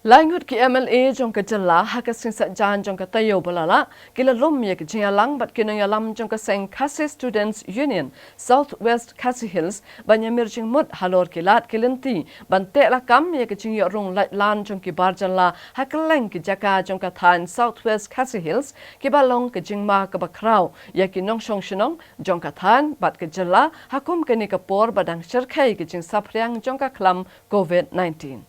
Langut ki MLA jong ka jala hakasin sa jan jong ka tayo balala kila lum ye ki jingalang bat kinong yalam jong ka seng Khasi Students Union Southwest Khasi Hills banyamir jing mut halor kilat kilinti bante lakam ye ki jing yorong lan jong ki barjala hakaleng ki jaka jong ka than Southwest Khasi Hills ki balong ki jing ma ka bakraw ye ki nong shong shinong jong ka than bat ki jala hakum ka ni ka por badang shirkai ki jing sapriang jong ka klam COVID-19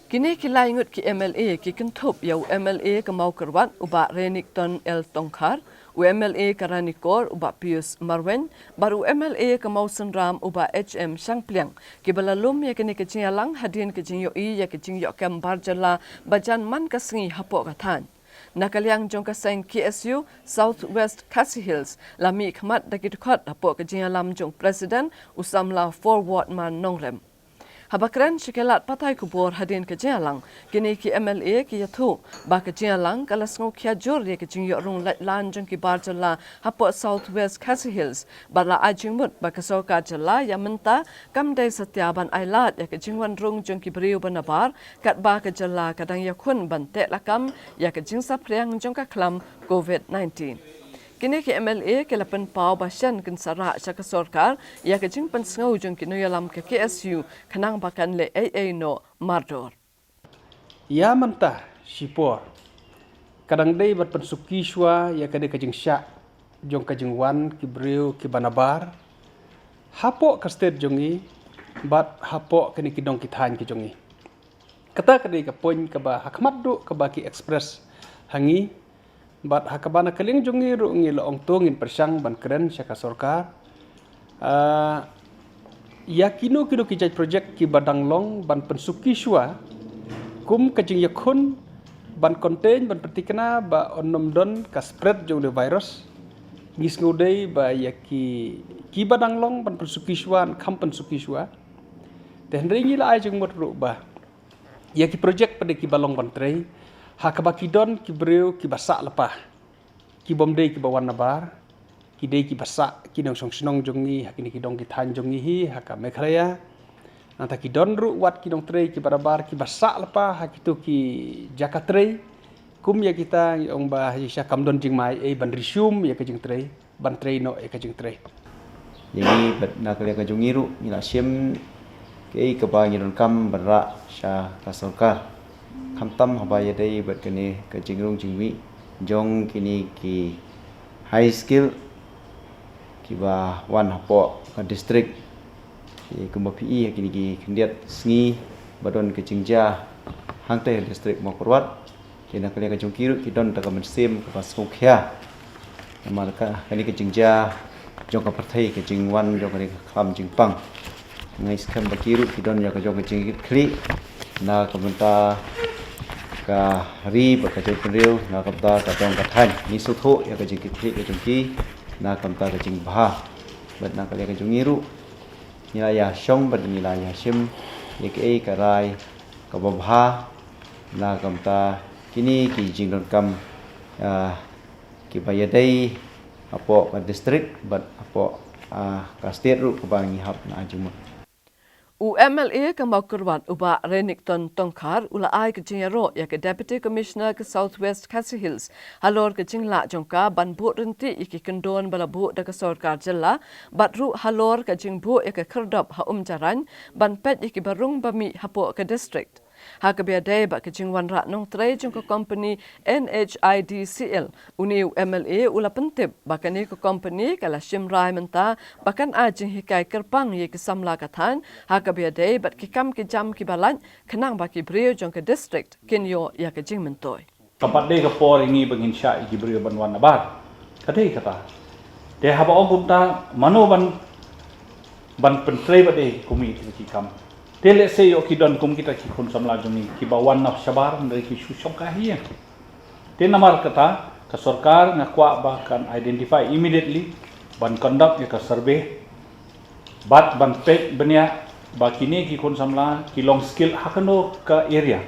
Kini kilai ngut ki MLA ki kentup yau MLA ke mau kerwat uba Renington L Tongkhar, MLA Karanikor uba Pius Marwen, baru MLA ke mau Senram uba HM Sangpliang. Ki balalum ya kini kecinalang hadin kecingyo ya kecingyo kem barjala bajan man kasengi hapok katan. Nakaliang jong kaseng KSU Southwest Khasi Hills lami khmat dakit khot hapok kecinalam jong Presiden usamla forward man nongrem. Habakran shikelat patay kubor hadin ke jalang kini ki MLA ki yathu ba ke jalang kalas ngo kya jor ye ke jingyo rung lan jong ki barjala hapo Southwest Khasi Hills bala ajingmut ba ke soka jala ya menta kamdai satyaban ailat ya ke jingwan rung jong ki beriu banabar kat ba ke jala kadang yakun bante lakam ya ke jingsa priang jong ka klam COVID-19 Kini ki MLA ke lapan pau basyan kensara syaka sorkar ya ke jing pensengau jong kino yalam ke KSU kenang bakan le AA no mardor. Ya mentah sipor. Kadang day bat pensuki shwa ya kade kajing syak jong kajing wan ki breu ki banabar. Hapok ka state jongi bat hapok kini kidong kithan ki jongi. Kata kade ka poin ka ba hakmat do ka ba ki express hangi bat hakabana kaling jongi ru ngi loong tungin persang ban keren syaka sorkar yakino kino kijaj project ki badang long ban pensuki shwa kum kajing yakun ban contain ban pertikna ba onom don ka spread jong le virus ngis ngudai ba ki badang long ban pensuki shwa kam pensuki shwa ten ringi la ai jong mot ru ba yaki project pada ki balong ban trei hakabaki don ki breu ki basak lepah ki bomdei ki bawan nabar ki dei ki basak ki nong song snong jongi hakini ki dong ki than jongi hi haka mekhraya nanta ki don ru wat ki dong trei ki barabar ki basak lepah hakitu ki jakatrei kum ya kita ong ba hisya kamdon jing mai e ban risum ya ka jing trei ban trei no e ka jing trei jadi bet nak le ka jongi ru ni la sim ke ka ba ngi don kam bara sha ka sorkar Kamtam habaya day bat kini ke jingrung jingwi jong kini ki high skill ki ba wan hapo ka district ki kumba PE kini ki kendiat sngi badon ke jingja hangte district mokorwat kina kali ka jongkiru ki don ta ka mensim ka pasukya namalka kini ke jingja jong ka partai ke jingwan jong kini kham jingpang ngai skam bakiru ki don ya ka jong ke jingkit kli na kamenta ka ri ba ka jong penriu na kamta ka jong ka than ni sutho ya ka jing ki ka jong ki na kamta ka jing bha bat na ka le ka jong ngiru ni la ya shong bat ni la ya sim ye ke ka rai ka ba bha na kamta kini ki jing don kam ki ba ya dai apo ka district bat apo ka state ru ka ba ngi hap na ajum MLA ke mau kerwat uba Renington Tongkhar ula ai ke jingero ya ke Deputy Commissioner ke Southwest Khasi Hills halor ke jingla jongka ban bu renti iki kendon bala bu da ke sorkar jella batru halor ke jingbu ya ke kerdop ha jaran ban pet iki barung bami hapo ke district ha ke biadai ba ke jingwan rak nong trei jong ke company NHIDCL uniu MLA ula pentip bakani ke company kala shimrai menta bakan ajing hikai kerpang ye ke samla kathan ha ke biadai bat ki kam ki jam ki balan kenang baki brio jong ke district kinyo ya ke jing mentoi kapat de ke por ingi bangin sya iki brio banwan nabar kadai kata de haba ogum ta mano ban pentrei ba de kumi ki kam Tele se yo ki don kum kita ki khun samla jumi ki bawan na sabar dari ki susong ka hiya. Te namar kata ka sarkar ngakwa ba kan identify immediately ban conduct ya ka survey bat ban pek benya ba kini ki khun samla ki long skill hakano ka area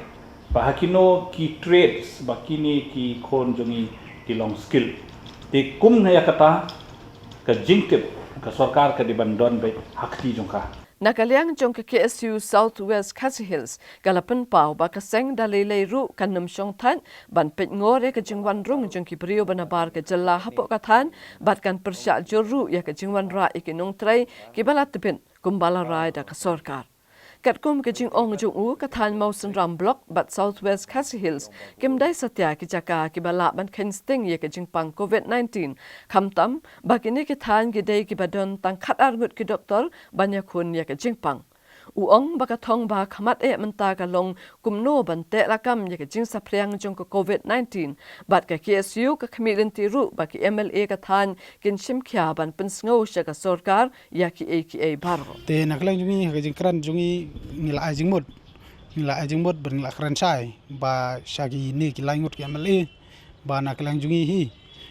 ba hakino ki trades ba kini ki khun jumi ki long skill te kum na ya kata ka jingtip ka sarkar ka di bandon be hakti jongka Nakaliang jong ke KSU Southwest Khasi Hills galapan pau ba kaseng dalilei ru kanum syong than ban pet ngore ke jingwan rung jong ki brio banabar ke jella hapok kathan bat kan persya joru ya ke jingwan ra ikinung trai ki balat tepin kumbala rai da ka sorkar. Kat kum ke jing ong jong u kathan Mausen Ram Block bat Southwest Khasi Hills kim dai satya ki jaka ki bala ban ken sting ya ke jing pang COVID-19 khamtam bakini ki than ki dei ki badon tang khat ar gut ki doktor banya khun ya ke jing pang uong bakathong ba khamat e menta ka long kumno ban te rakam ya ke jing sapriang jong ko COVID-19 bat ka KSU ka khmirin ti ru ba ki MLA ka than kin sim khya ban pinsngo sha ka sarkar ya ki AKA barro te naklang jungi ka jing kran jungi ngila ajing mod ber ngila kran sai ba shagi ni ki langut ki MLA ba naklang jungi hi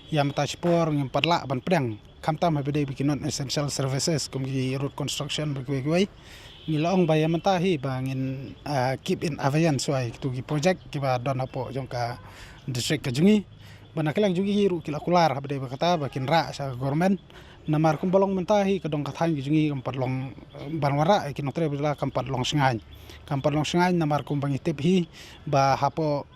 yam ta spor ngam patla ban prang khamtam ha bede bikin non essential services kum ki road construction begwe ngila ong ba yam ta hi ba ngin keep in abeyance wai tu ki project ki ba don apo jong ka district ka jungi ba naklang jungi hi ru kila kular ha bede ba kata ba kin ra sa government namar kum bolong mentahi kadong kathan gi jungi kampat long banwara ki notre bila kampat long singan namar kum bangi tip hi ba hapo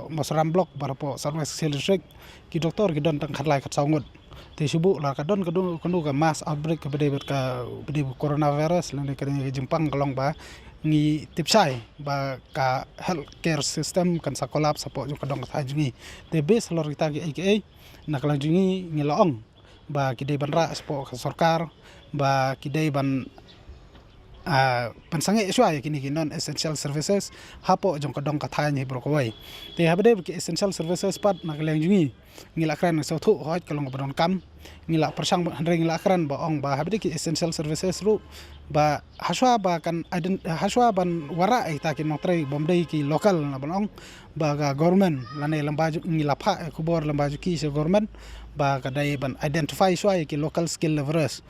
Mausen Block barapo Southwest District ki doktor ki don tang khatlai khat saungut te subu la kadon kanu ka mass outbreak ka bede coronavirus lan ka ni jimpang kalong ba ngi tipsai ba ka healthcare system kan sa collapse sapo jung kadong kathan jungi te base lor kita gi AKA naklang jungi ngilaong ba kidai ban ra spo ka sarkar ba kidai ban pansange iswa kini non essential services hapo jong kadong kathan ni brokoi te habde ki essential services pat naklang jungi ngila kran so thu hoj kalong badon kam ngila persang handre ngila kran ba ong ba habde ki essential services ru ba haswa ba kan haswa ban wara ta ki notre bomdei ki local na banong ba ga government lane lambaju ngila pha kubor lambaju ki se government ba kadai ban identify swai ki local skill leverage